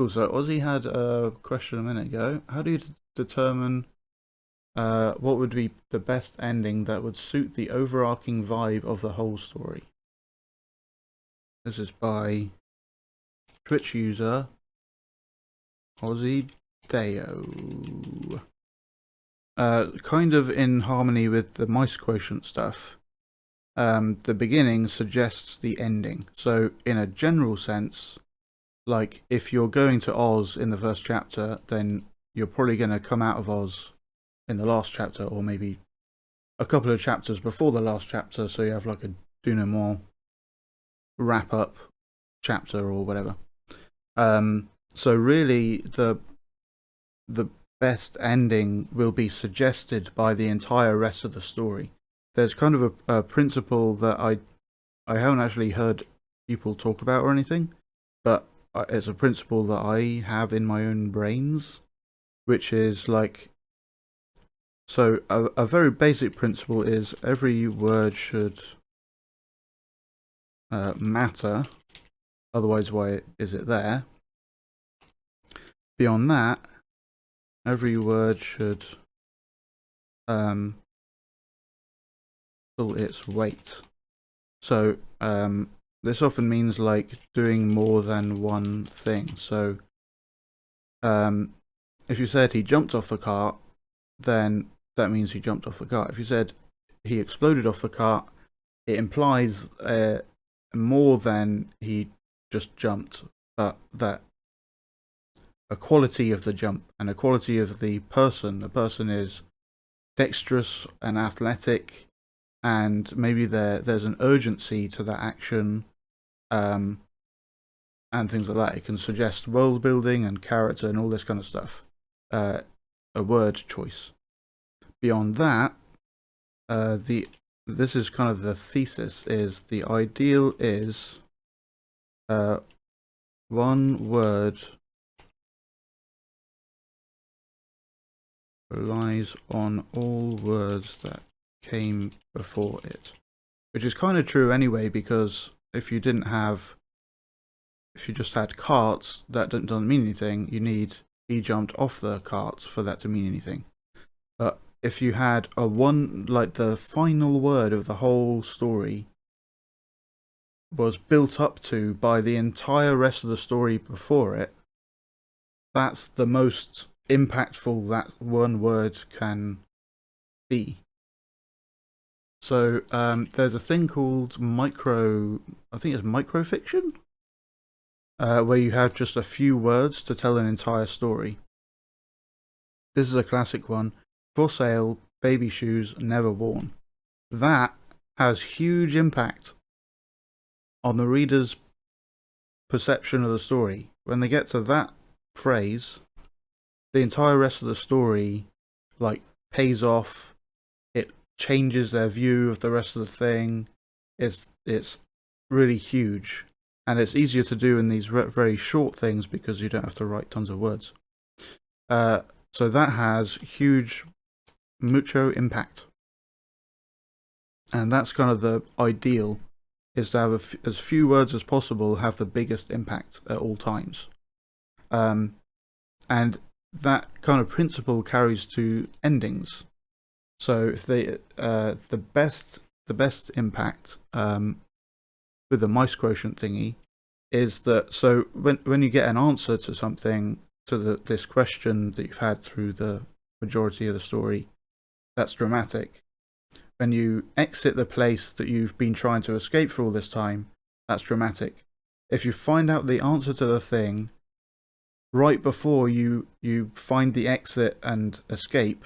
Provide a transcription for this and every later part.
Cool. So Ozzy had a question a minute ago. How do you determine what would be the best ending that would suit the overarching vibe of the whole story? This is by Twitch user Ozzy Deo. Kind of in harmony with the mice quotient stuff. The beginning suggests the ending. So in a general sense, like if you're going to Oz in the first chapter, then you're probably going to come out of Oz in the last chapter, or maybe a couple of chapters before the last chapter, so you have like a denouement wrap up chapter or whatever. So really the best ending will be suggested by the entire rest of the story. There's kind of a principle that I haven't actually heard people talk about or anything, but it's a principle that I have in my own brains, which is like, so a very basic principle is every word should matter, otherwise why is it there? Beyond that, every word should pull its weight. So this often means like doing more than one thing. So if you said he jumped off the cart, then that means he jumped off the cart. If you said he exploded off the cart, it implies more than he just jumped, but that a quality of the jump and a quality of the person. The person is dexterous and athletic, and maybe there's an urgency to that action, and things like that. It can suggest world building and character and all this kind of stuff. A word choice. Beyond that, this is kind of the thesis, is the ideal is one word relies on all words that came before it. Which is kind of true anyway, because if you just had carts, that doesn't mean anything. You need he jumped off the cart for that to mean anything. But if you had like the final word of the whole story was built up to by the entire rest of the story before it, that's the most impactful that one word can be. So there's a thing called I think it's microfiction, where you have just a few words to tell an entire story. This is a classic one. For sale, baby shoes never worn. That has huge impact on the reader's perception of the story. When they get to that phrase, the entire rest of the story like pays off. It changes their view of the rest of the thing. It's really huge, and it's easier to do in these very short things because you don't have to write tons of words. So that has huge, mucho impact, and that's kind of the ideal, is to have as few words as possible have the biggest impact at all times. And that kind of principle carries to endings. So if they the best impact with the mice quotient thingy is that, so when you get an answer to something, to this question that you've had through the majority of the story, that's dramatic. When you exit the place that you've been trying to escape for all this time, that's dramatic. If you find out the answer to the thing right before you find the exit and escape,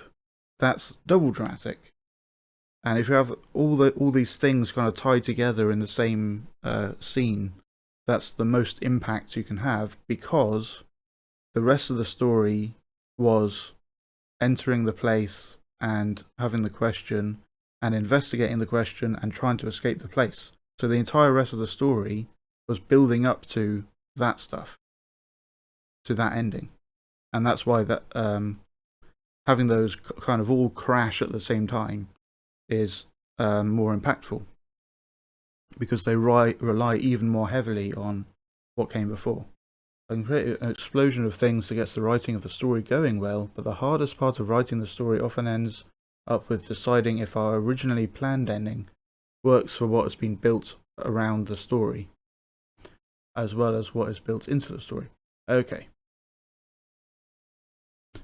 that's double dramatic. And if you have all these things kind of tied together in the same scene, that's the most impact you can have, because the rest of the story was entering the place and having the question and investigating the question and trying to escape the place. So the entire rest of the story was building up to that stuff, to that ending. And that's why that having those kind of all crash at the same time is more impactful, because they rely even more heavily on what came before. I can create an explosion of things that gets the writing of the story going well, but the hardest part of writing the story often ends up with deciding if our originally planned ending works for what has been built around the story, as well as what is built into the story. Okay.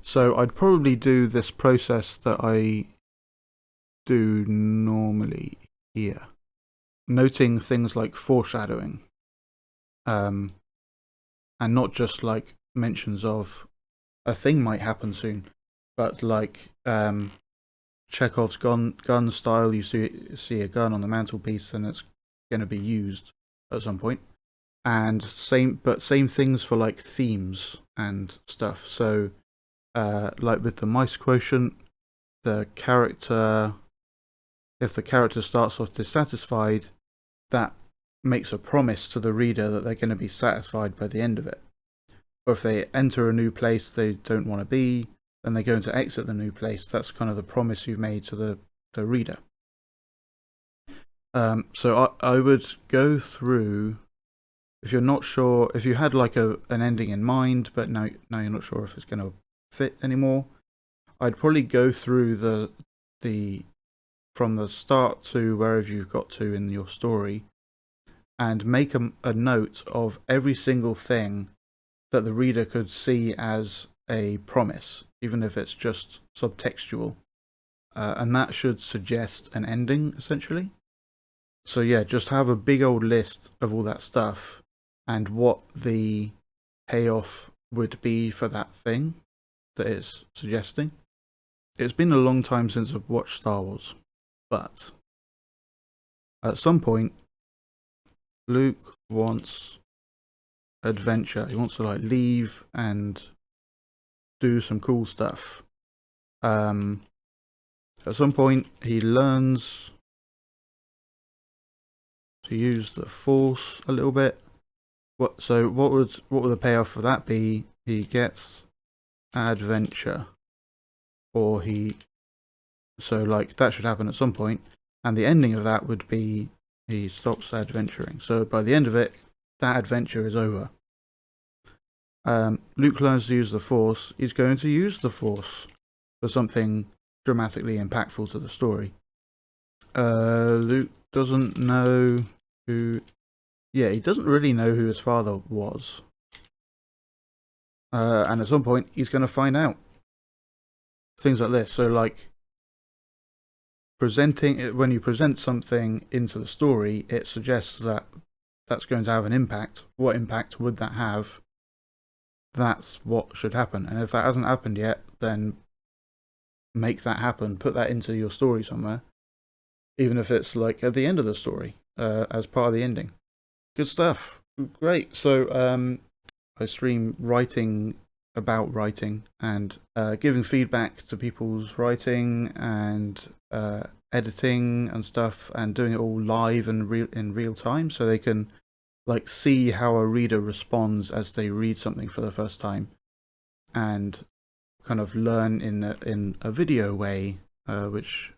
So I'd probably do this process that I do normally here, noting things like foreshadowing, and not just like mentions of a thing might happen soon, but like Chekhov's gun style. You see a gun on the mantelpiece, and it's going to be used at some point. And same things for like themes and stuff. So, like with the mice quotient, the character, if the character starts off dissatisfied, that makes a promise to the reader that they're going to be satisfied by the end of it. Or if they enter a new place they don't want to be, then they're going to exit the new place. That's kind of the promise you've made to the reader. So I would go through, if you're not sure, if you had like an ending in mind, but now you're not sure if it's going to fit anymore, I'd probably go through the from the start to wherever you've got to in your story, and make a note of every single thing that the reader could see as a promise, even if it's just subtextual. And that should suggest an ending, essentially. So yeah, just have a big old list of all that stuff and what the payoff would be for that thing that it's suggesting. It's been a long time since I've watched Star Wars, but at some point, Luke wants adventure. He wants to like leave and do some cool stuff. At some point, he learns to use the Force a little bit. What would the payoff for that be? He gets adventure, or so like that should happen at some point, and the ending of that would be he stops adventuring. So by the end of it, that adventure is over. Luke learns to use the Force. He's going to use the Force for something dramatically impactful to the story. Luke doesn't know who... Yeah, he doesn't really know who his father was. And at some point, he's going to find out. Things like this. So, like, when you present something into the story, it suggests that that's going to have an impact. What impact would that have? That's what should happen. And if that hasn't happened yet, then make that happen. Put that into your story somewhere. Even if it's like at the end of the story, as part of the ending. Good stuff. Great. So I stream writing about writing and giving feedback to people's writing and editing and stuff, and doing it all live and in real time, so they can like see how a reader responds as they read something for the first time, and kind of learn in a video way, which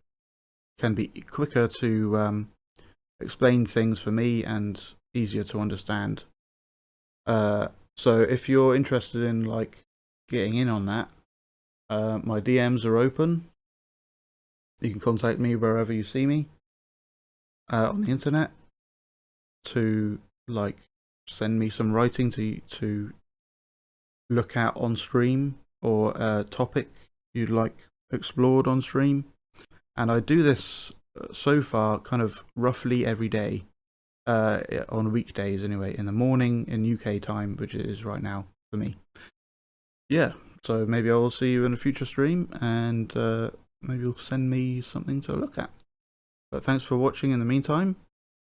can be quicker to explain things for me and easier to understand. So if you're interested in like getting in on that, my DMs are open. You can contact me wherever you see me on the internet to like send me some writing to look at on stream, or a topic you'd like explored on stream. And I do this so far kind of roughly every day, on weekdays anyway, in the morning in UK time, which it is right now for me. Yeah, so maybe I will see you in a future stream, and maybe you'll send me something to look at. But thanks for watching in the meantime,